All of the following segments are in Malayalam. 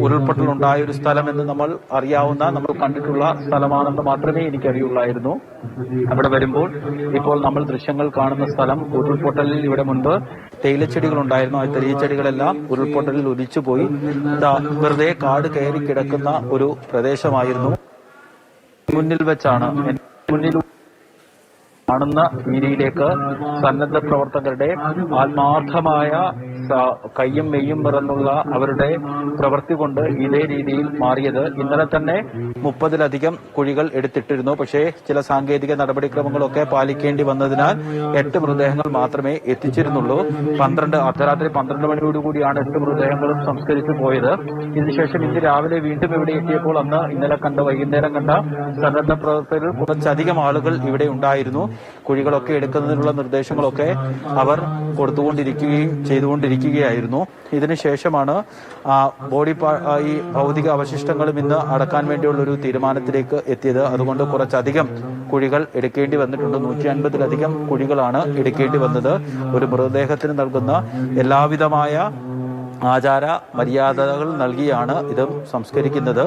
ഉരുൾപൊട്ടലുണ്ടായ ഒരു സ്ഥലം എന്ന് നമ്മൾ അറിയാവുന്ന, നമ്മൾ കണ്ടിട്ടുള്ള സ്ഥലമാണെന്ന് മാത്രമേ എനിക്കറിയുള്ളായിരുന്നു. അവിടെ വരുമ്പോൾ ഇപ്പോൾ നമ്മൾ ദൃശ്യങ്ങൾ കാണുന്ന സ്ഥലം ഉരുൾപൊട്ടലിൽ ഇവിടെ മുൻപ് തേയിലച്ചെടികൾ ഉണ്ടായിരുന്നു. ആ തേയിലച്ചെടികളെല്ലാം ഉരുൾപൊട്ടലിൽ ഒലിച്ചുപോയി വെറുതെ കാട് കയറി കിടക്കുന്ന ഒരു പ്രദേശമായിരുന്നു. മുന്നിൽ വെച്ചാണ് മുന്നിൽ കാണുന്ന രീതിയിലേക്ക് സന്നദ്ധ പ്രവർത്തകരുടെ ആത്മാർത്ഥമായ കയ്യും മെയ്യും പിറന്നുള്ള അവരുടെ പ്രവൃത്തി കൊണ്ട് ഇതേ രീതിയിൽ മാറിയത്. ഇന്നലെ തന്നെ 30-ലധികം കുഴികൾ എടുത്തിട്ടിരുന്നു. പക്ഷേ ചില സാങ്കേതിക നടപടിക്രമങ്ങളൊക്കെ പാലിക്കേണ്ടി വന്നതിനാൽ 8 മൃതദേഹങ്ങൾ മാത്രമേ എത്തിച്ചിരുന്നുള്ളൂ. അർദ്ധരാത്രി 12 മണിയോടുകൂടിയാണ് 8 മൃതദേഹങ്ങളും സംസ്കരിച്ചു പോയത്. ഇതിനുശേഷം ഇന്ന് രാവിലെ വീണ്ടും ഇവിടെ എത്തിയപ്പോൾ ഇന്നലെ വൈകുന്നേരം കണ്ട സന്നദ്ധ പ്രവർത്തകർ കുറച്ചധികം ആളുകൾ ഇവിടെ ഉണ്ടായിരുന്നു. കുഴികളൊക്കെ എടുക്കുന്നതിനുള്ള നിർദ്ദേശങ്ങളൊക്കെ അവർ ചെയ്തുകൊണ്ടിരിക്കുകയായിരുന്നു. ഇതിനുശേഷമാണ് ഈ ഭൗതിക അവശിഷ്ടങ്ങളും ഇന്ന് അടക്കാൻ വേണ്ടിയുള്ള ഒരു തീരുമാനത്തിലേക്ക് എത്തിയത്. അതുകൊണ്ട് കുറച്ചധികം കുഴികൾ എടുക്കേണ്ടി വന്നിട്ടുണ്ട്. 150-ലധികം കുഴികളാണ് എടുക്കേണ്ടി വന്നത്. ഒരു മൃതദേഹത്തിന് നൽകുന്ന എല്ലാവിധമായ ആചാര മര്യാദകൾ നൽകിയാണ് ഇത് സംസ്കരിക്കുന്നത്.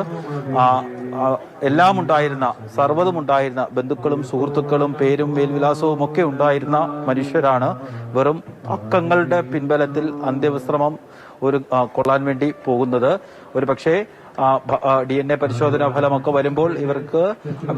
എല്ലാം ഉണ്ടായിരുന്ന, സർവ്വതും ഉണ്ടായിരുന്ന ബന്ധുക്കളും സുഹൃത്തുക്കളും പേരും മേൽവിലാസവും ഒക്കെ ഉണ്ടായിരുന്ന മനുഷ്യരാണ് വെറും അക്കങ്ങളുടെ പിൻബലത്തിൽ അന്ത്യവിശ്രമം കൊള്ളാൻ വേണ്ടി പോകുന്നത്. ഒരു പക്ഷേ DNA പരിശോധനാ ഫലമൊക്കെ വരുമ്പോൾ ഇവർക്ക്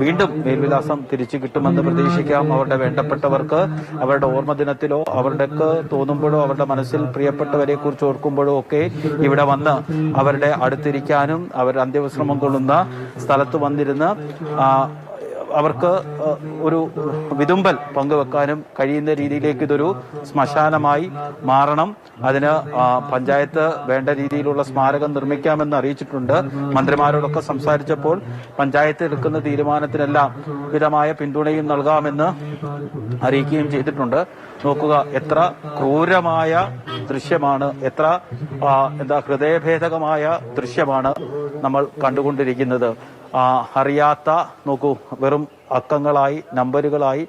വീണ്ടും മേൽവിലാസം തിരിച്ചു കിട്ടുമെന്ന് പ്രതീക്ഷിക്കാം. അവരുടെ വേണ്ടപ്പെട്ടവർക്ക് അവരുടെ ഓർമ്മദിനത്തിലോ അവരുടെക്ക് തോന്നുമ്പോഴോ അവരുടെ മനസ്സിൽ പ്രിയപ്പെട്ടവരെ കുറിച്ച് ഓർക്കുമ്പോഴോ ഒക്കെ ഇവിടെ വന്ന് അവരുടെ അടുത്തിരിക്കാനും അവർ അന്ത്യവിശ്രമം കൊള്ളുന്ന സ്ഥലത്ത് വന്നിരുന്ന് അവർക്ക് ഒരു വിതുമ്പൽ പങ്കുവെക്കാനും കഴിയുന്ന രീതിയിലേക്ക് ഇതൊരു ശ്മശാനമായി മാറണം. അതിന് പഞ്ചായത്ത് വേണ്ട രീതിയിലുള്ള സ്മാരകം നിർമ്മിക്കാമെന്ന് അറിയിച്ചിട്ടുണ്ട്. മന്ത്രിമാരോടൊക്കെ സംസാരിച്ചപ്പോൾ പഞ്ചായത്ത് എടുക്കുന്ന തീരുമാനത്തിനെല്ലാം വിധമായ പിന്തുണയും നൽകാമെന്ന് അറിയിക്കുകയും ചെയ്തിട്ടുണ്ട്. നോക്കുക, എത്ര ക്രൂരമായ ദൃശ്യമാണ്, എത്ര ഹൃദയഭേദകമായ ദൃശ്യമാണ് നമ്മൾ കണ്ടുകൊണ്ടിരിക്കുന്നത്. അറിയാത്ത, നോക്കൂ, വെറും അക്കങ്ങളായി നമ്പറുകളായി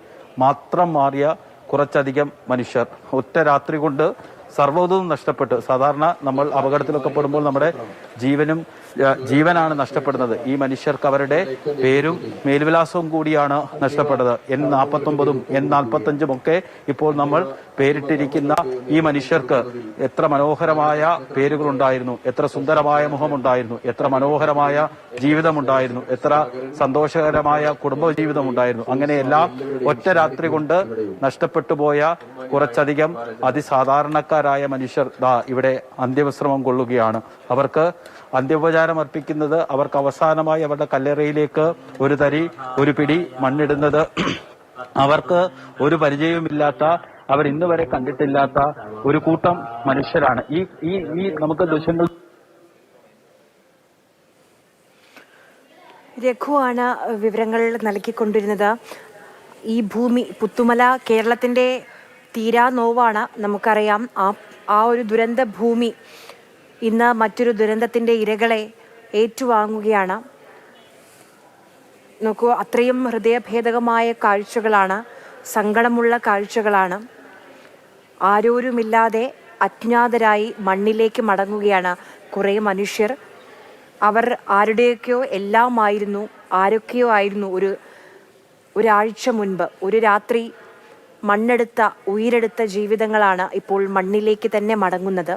മാത്രം മാറിയ കുറച്ചധികം മനുഷ്യർ ഒറ്റ രാത്രി കൊണ്ട് സർവ്വതും നഷ്ടപ്പെട്ട്. സാധാരണ നമ്മൾ അപകടത്തിലൊക്കെ പെടുമ്പോൾ നമ്മുടെ ജീവനാണ് നഷ്ടപ്പെടുന്നത്. ഈ മനുഷ്യർക്ക് അവരുടെ പേരും മേൽവിലാസവും കൂടിയാണ് നഷ്ടപ്പെട്ടത്. N49 N45 ഒക്കെ ഇപ്പോൾ നമ്മൾ പേരിട്ടിരിക്കുന്ന ഈ മനുഷ്യർക്ക് എത്ര മനോഹരമായ പേരുകളുണ്ടായിരുന്നു, എത്ര സുന്ദരമായ മുഖമുണ്ടായിരുന്നു, എത്ര മനോഹരമായ ജീവിതമുണ്ടായിരുന്നു, എത്ര സന്തോഷകരമായ കുടുംബജീവിതം ഉണ്ടായിരുന്നു. അങ്ങനെയെല്ലാം ഒറ്റ രാത്രി കൊണ്ട് നഷ്ടപ്പെട്ടു പോയ കുറച്ചധികം അതിസാധാരണക്കാരായ മനുഷ്യർ ഇവിടെ അന്ത്യവിശ്രമം കൊള്ളുകയാണ്. അവർക്ക് അന്ത്യോപചാരം അർപ്പിക്കുന്നത്, അവർക്ക് അവസാനമായി അവരുടെ കല്ലറയിലേക്ക് ഒരു പിടി മണ്ണിടുന്നത് അവർക്ക് ഒരു പരിചയവുമില്ലാത്ത, അവർ ഇന്ന് വരെ കണ്ടിട്ടില്ലാത്ത ഒരു കൂട്ടം മനുഷ്യരാണ്. ഈ നമുക്ക് ദൃശ്യങ്ങൾ രഘുവാണ് വിവരങ്ങൾ നൽകിക്കൊണ്ടിരുന്നത്. ഈ ഭൂമി പുത്തുമല കേരളത്തിന്റെ തീരാ നോവാണ്. നമുക്കറിയാം, ആ ഒരു ദുരന്ത ഭൂമി ഇന്ന് മറ്റൊരു ദുരന്തത്തിന്റെ ഇരകളെ ഏറ്റുവാങ്ങുകയാണ്. നോക്കൂ, അത്രയും ഹൃദയഭേദകമായ കാഴ്ചകളാണ്, സങ്കടമുള്ള കാഴ്ചകളാണ്. ആരോരുമില്ലാതെ അജ്ഞാതരായി മണ്ണിലേക്ക് മടങ്ങുകയാണ് കുറേ മനുഷ്യർ. അവർ ആരുടെയൊക്കെയോ എല്ലാമായിരുന്നു, ആരൊക്കെയോ ആയിരുന്നു ഒരാഴ്ച മുൻപ്. ഒരു രാത്രി ഉയിരെടുത്ത ജീവിതങ്ങളാണ് ഇപ്പോൾ മണ്ണിലേക്ക് തന്നെ മടങ്ങുന്നത്.